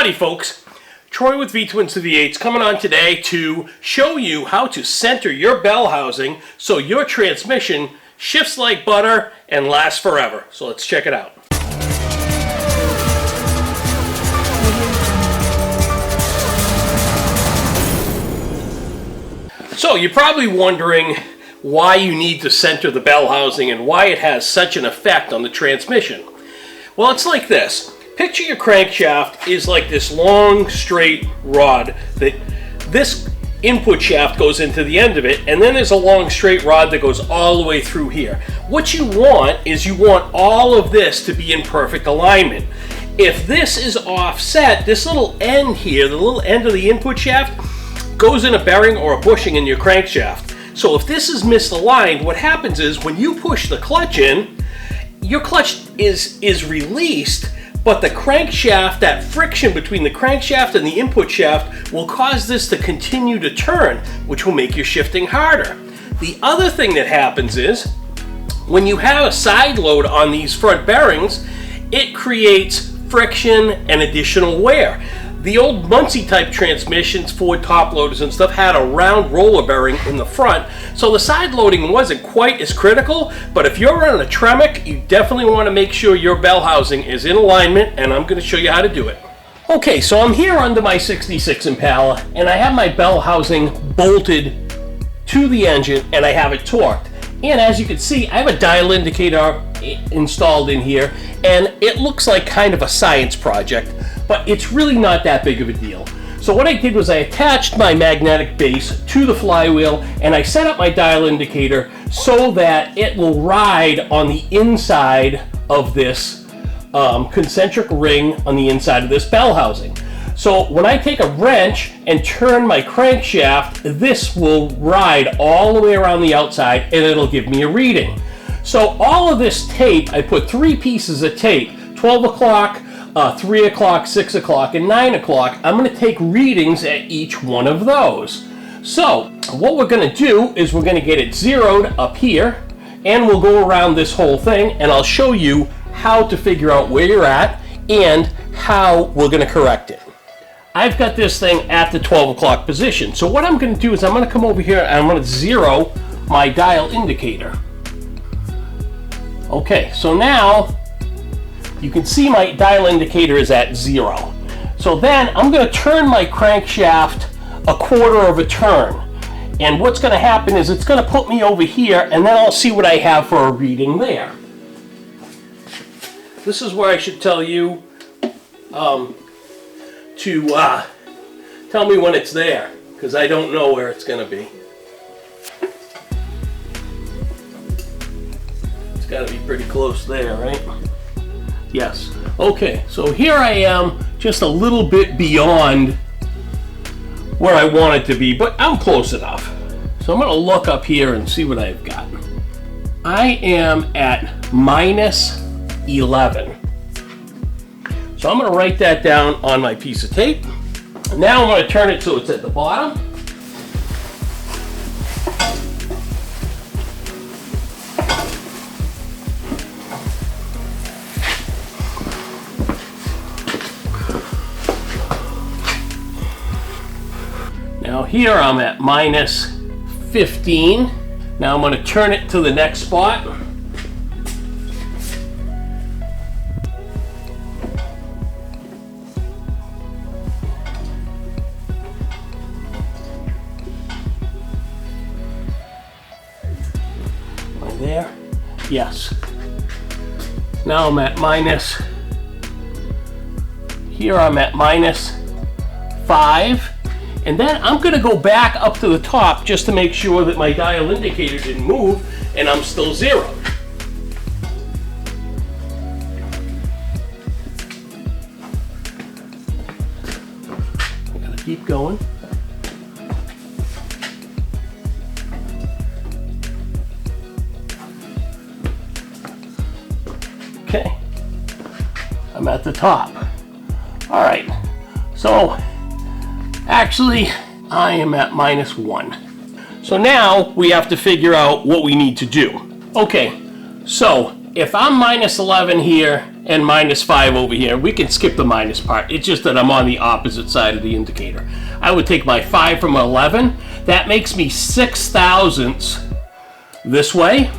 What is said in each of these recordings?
Howdy folks, Troy with V-Twins to V8s coming on today to show you how to center your bell housing so your transmission shifts like butter and lasts forever. So let's check it out. So you're probably wondering why you need to center the bell housing and why it has such an effect on the transmission. Well, it's like this. Picture your crankshaft is like this long straight rod that this input shaft goes into the end of it, and then there's a long straight rod that goes all the way through here. What you want is you want all of this to be in perfect alignment. If this is offset, this little end here, the little end of the input shaft, goes in a bearing or a bushing in your crankshaft. So if this is misaligned, what happens is when you push the clutch in, your clutch is released, but the crankshaft, that friction between the crankshaft and the input shaft will cause this to continue to turn, which will make your shifting harder. The other thing that happens is when you have a side load on these front bearings, it creates friction and additional wear. The old Muncie type transmissions, Ford top loaders and stuff, had a round roller bearing in the front, so the side loading wasn't quite as critical, but if you're running a Tremec, you definitely want to make sure your bell housing is in alignment, and I'm going to show you how to do it. Okay, so I'm here under my 66 Impala, and I have my bell housing bolted to the engine, and I have it torqued. And as you can see, I have a dial indicator installed in here, and it looks like kind of a science project, but it's really not that big of a deal. So what I did was I attached my magnetic base to the flywheel, and I set up my dial indicator so that it will ride on the inside of this concentric ring on the inside of this bell housing. So when I take a wrench and turn my crankshaft, this will ride all the way around the outside and it'll give me a reading. So all of this tape, I put 3 pieces of tape, 12 o'clock, 3 o'clock, 6 o'clock, and 9 o'clock. I'm going to take readings at each one of those. So what we're going to do is we're going to get it zeroed up here, and we'll go around this whole thing, and I'll show you how to figure out where you're at and how we're going to correct it. I've got this thing at the 12 o'clock position. So what I'm going to do is I'm going to come over here and I'm going to zero my dial indicator. Okay, so now you can see my dial indicator is at 0. So then I'm going to turn my crankshaft a quarter of a turn. And what's going to happen is it's going to put me over here, and then I'll see what I have for a reading there. This is where I should tell you to tell me when it's there, because I don't know where it's going to be. It's got to be pretty close there, right? Yes. Okay, so here I am, just a little bit beyond where I want it to be, but I'm close enough. So I'm going to look up here and see what I've got. I am at minus 11. So I'm going to write that down on my piece of tape. Now I'm going to turn it so it's at the bottom. Now here I'm at minus 15. Now I'm going to turn it to the next spot. Right there. Yes. Now I'm at minus. Here I'm at minus 5. And then I'm going to go back up to the top just to make sure that my dial indicator didn't move and I'm still zeroed. I gotta keep going. Okay, I'm at the top. All right, so actually, I am at minus 1. So now we have to figure out what we need to do. Okay, so if I'm minus 11 here and -5 over here. We can skip the minus part. It's just that I'm on the opposite side of the indicator. I would take my 5 from 11. That makes me 6 thousandths this way.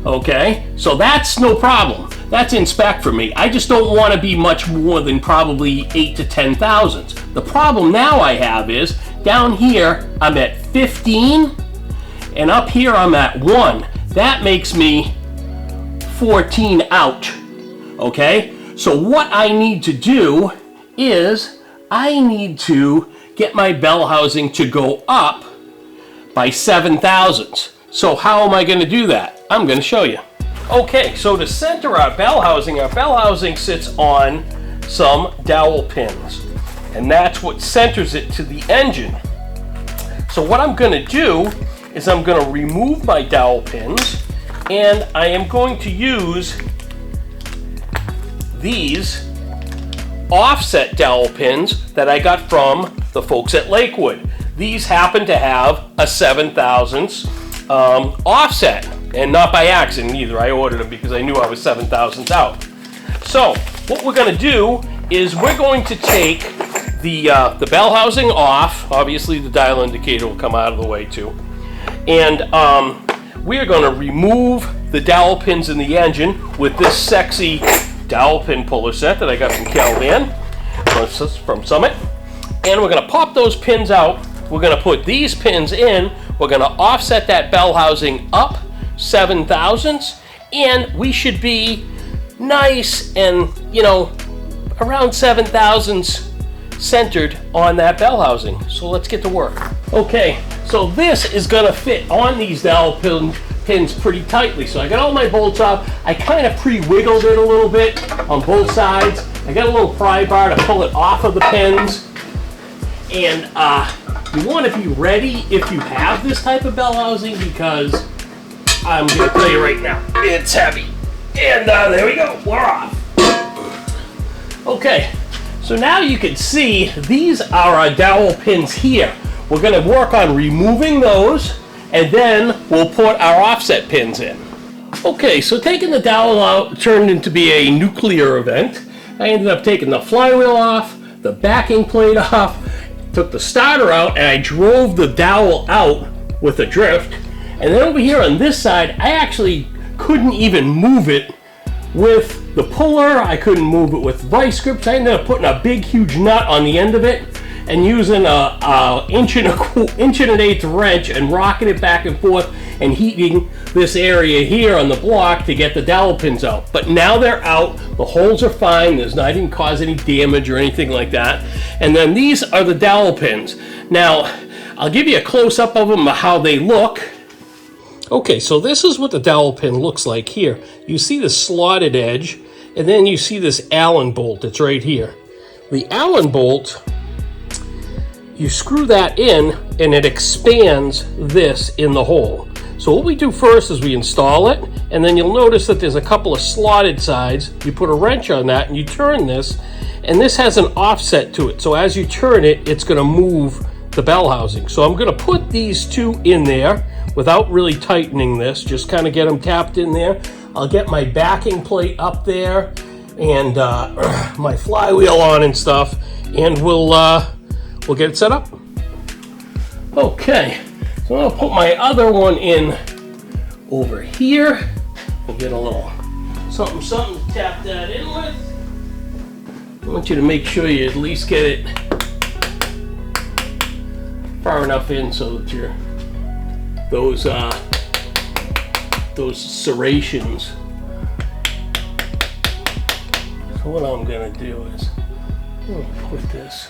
Okay, so that's no problem. That's in spec for me. I just don't want to be much more than probably 8 to 10 thousandths. The problem now I have is, down here I'm at 15, and up here I'm at 1. That makes me 14 out. Okay, so what I need to do is I need to get my bell housing to go up by 7 thousandths. So how am I going to do that? I'm going to show you. Okay, so to center our bell housing sits on some dowel pins, and that's what centers it to the engine. So what I'm going to do is I'm going to remove my dowel pins, and I am going to use these offset dowel pins that I got from the folks at Lakewood. These happen to have a 7 thousandths offset, and not by accident either. I ordered them because I knew I was 7 thousandths out. So what we're going to do is we're going to take the bell housing off. Obviously the dial indicator will come out of the way too, and we are going to remove the dowel pins in the engine with this sexy dowel pin puller set that I got from Calvan from Summit, and we're going to pop those pins out. We're going to put these pins in. We're going to offset that bell housing up 7 thousandths, and we should be nice and, you know, around 7 thousandths centered on that bell housing. So let's get to work. Okay, so this is going to fit on these dowel pins pretty tightly. So I got all my bolts off. I kind of pre-wiggled it a little bit on both sides. I got a little pry bar to pull it off of the pins. And you want to be ready if you have this type of bell housing, because I'm going to tell you right now, it's heavy. And there we go, we're off. Okay, so now you can see these are our dowel pins here. We're going to work on removing those, and then we'll put our offset pins in. Okay, so taking the dowel out turned into be a nuclear event. I ended up taking the flywheel off, the backing plate off, took the starter out, and I drove the dowel out with a drift. And then over here on this side, I actually couldn't even move it with the puller. I couldn't move it with vice grips. I ended up putting a big, huge nut on the end of it and using a inch and an eighth wrench and rocking it back and forth and heating this area here on the block to get the dowel pins out. But now they're out. The holes are fine. I didn't cause any damage or anything like that. And then these are the dowel pins. Now, I'll give you a close-up of them, how they look. Okay, so this is what the dowel pin looks like here. You see the slotted edge, and then you see this Allen bolt that's right here. The Allen bolt, you screw that in, and it expands this in the hole. So what we do first is we install it, and then you'll notice that there's a couple of slotted sides. You put a wrench on that, and you turn this, and this has an offset to it. So as you turn it, it's going to move the bell housing. So I'm going to put these two in there without really tightening this, just kind of get them tapped in there. I'll get my backing plate up there and my flywheel on and stuff, and we'll get it set up. Okay, so I'll put my other one in over here. We'll get a little something to tap that in with. I want you to make sure you at least get it far enough in so that you're those serrations. So what I'm gonna do is I'm gonna put this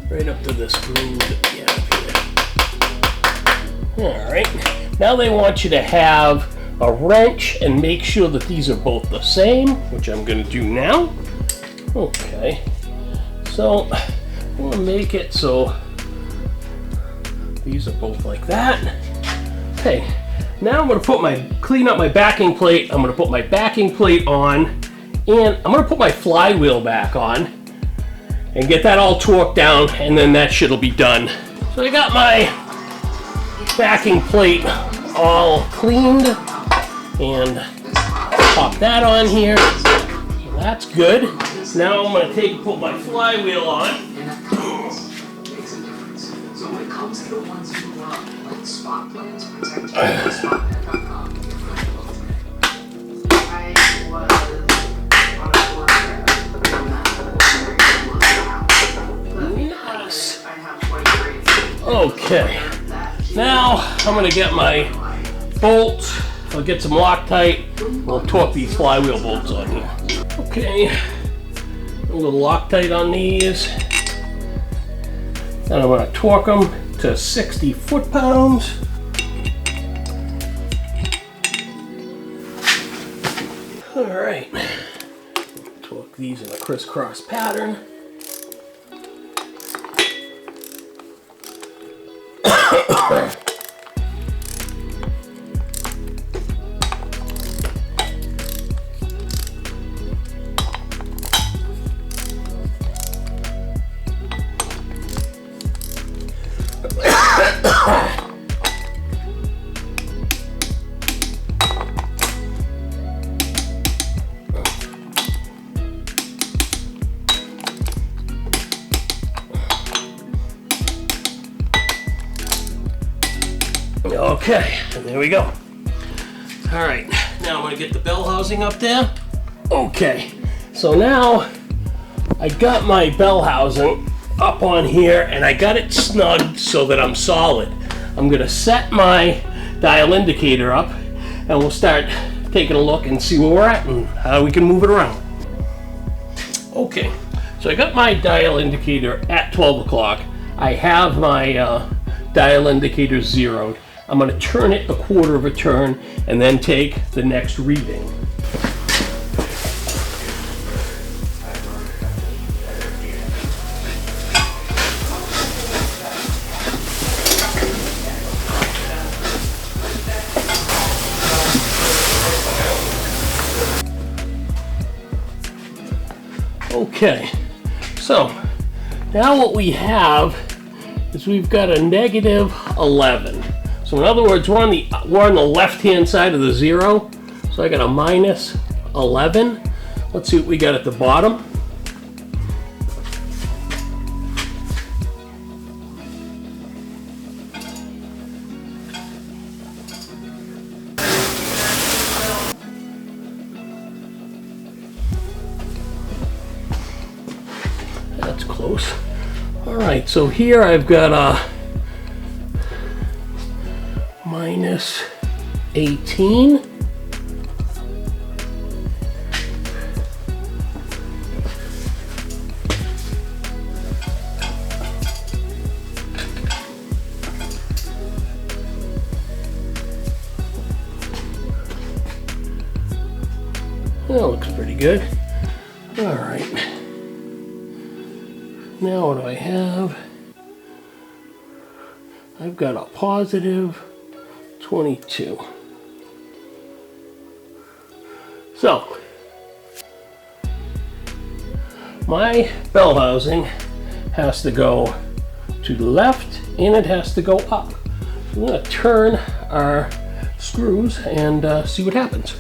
right up to this groove that we have here. All right. Now they want you to have a wrench and make sure that these are both the same, which I'm gonna do now. Okay. So I'm gonna make it so these are both like that. Okay, now I'm going to clean up my backing plate. I'm going to put my backing plate on, and I'm going to put my flywheel back on and get that all torqued down, and then that shit'll be done. So I got my backing plate all cleaned, and Pop that on here. So that's good. Now I'm going to put my flywheel on. So when it comes to the ones who love, like spot plans, protect spotnet.com. I was on a tour there. Nice. I have quite great. Okay. Now I'm going to get my bolts. I'll get some Loctite. We'll torque these flywheel bolts on here. Okay. A little Loctite on these. And I'm going to torque them to 60 foot-pounds. All right. Torque these in a crisscross pattern. Okay, and there we go. All right, now I'm gonna get the bell housing up there. Okay, so now I got my bell housing up on here and I got it snugged so that I'm solid. I'm gonna set my dial indicator up and we'll start taking a look and see where we're at and how we can move it around. Okay, so I got my dial indicator at 12 o'clock. I have my dial indicator zeroed. I'm going to turn it a quarter of a turn and then take the next reading. Okay, so now what we have is we've got a negative 11. So in other words, we're on the left-hand side of the zero. So I got a minus 11. Let's see what we got at the bottom. That's close. All right, so here I've got a minus 18. That looks pretty good. All right. Now what do I have? I've got a positive 22. So, my bell housing has to go to the left and it has to go up. So I'm going to turn our screws and see what happens.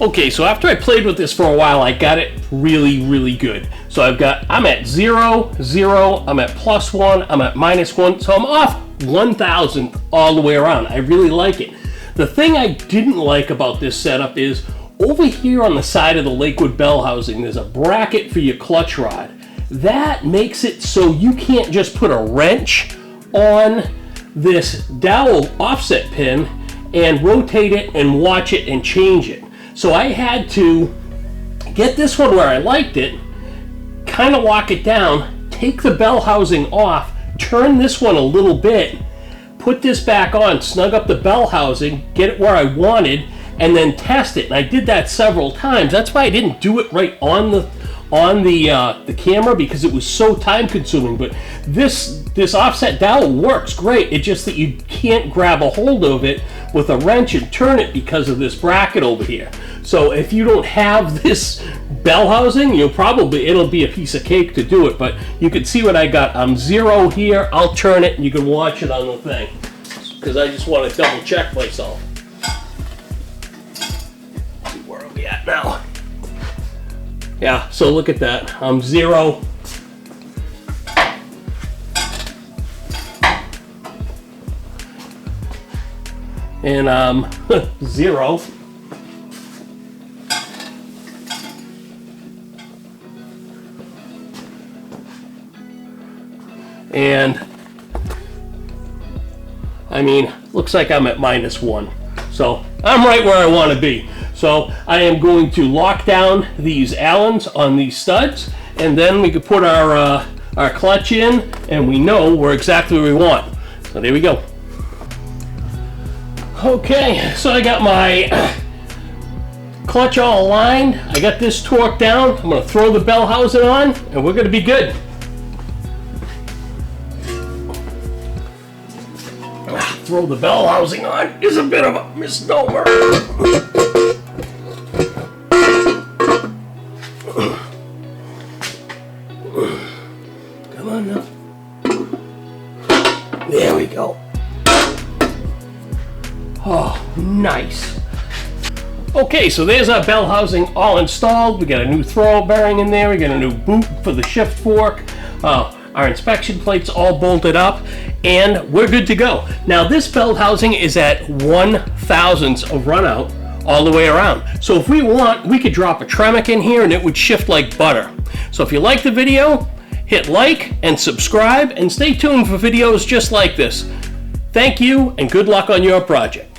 Okay, so after I played with this for a while, I got it really good. So I'm at 0, 0, I'm at +1, I'm at -1, so I'm off 1,000th all the way around. I really like it. The thing I didn't like about this setup is over here on the side of the Lakewood bell housing, there's a bracket for your clutch rod. That makes it so you can't just put a wrench on this dowel offset pin and rotate it and watch it and change it. So I had to get this one where I liked it, kind of lock it down, take the bell housing off, turn this one a little bit, put this back on, snug up the bell housing, get it where I wanted, and then test it. And I did that several times. That's why I didn't do it right on the camera, because it was so time consuming. But this offset dowel works great. It's just that you can't grab a hold of it with a wrench and turn it because of this bracket over here. So if you don't have this bell housing, it'll be a piece of cake to do it. But you can see what I got. I'm 0 here. I'll turn it and you can watch it on the thing, because I just want to double check myself. See where we at now? Yeah, so look at that. I'm 0. And I'm 0. And I mean, looks like I'm at -1. So I'm right where I want to be. So I am going to lock down these Allens on these studs, and then we can put our clutch in, and we know we're exactly where we want. So there we go. Okay, so I got my clutch all aligned. I got this torqued down. I'm going to throw the bell housing on, and we're going to be good. Throw the bell housing on is a bit of a misnomer. Come on now. There we go. Oh, nice. Okay, so there's our bell housing all installed. We got a new throw bearing in there. We got a new boot for the shift fork. Our inspection plates all bolted up, and we're good to go. Now this bell housing is at 1/1000th of runout all the way around. So if we want, we could drop a Tremec in here and it would shift like butter. So if you like the video, hit like and subscribe, and stay tuned for videos just like this. Thank you, and good luck on your project.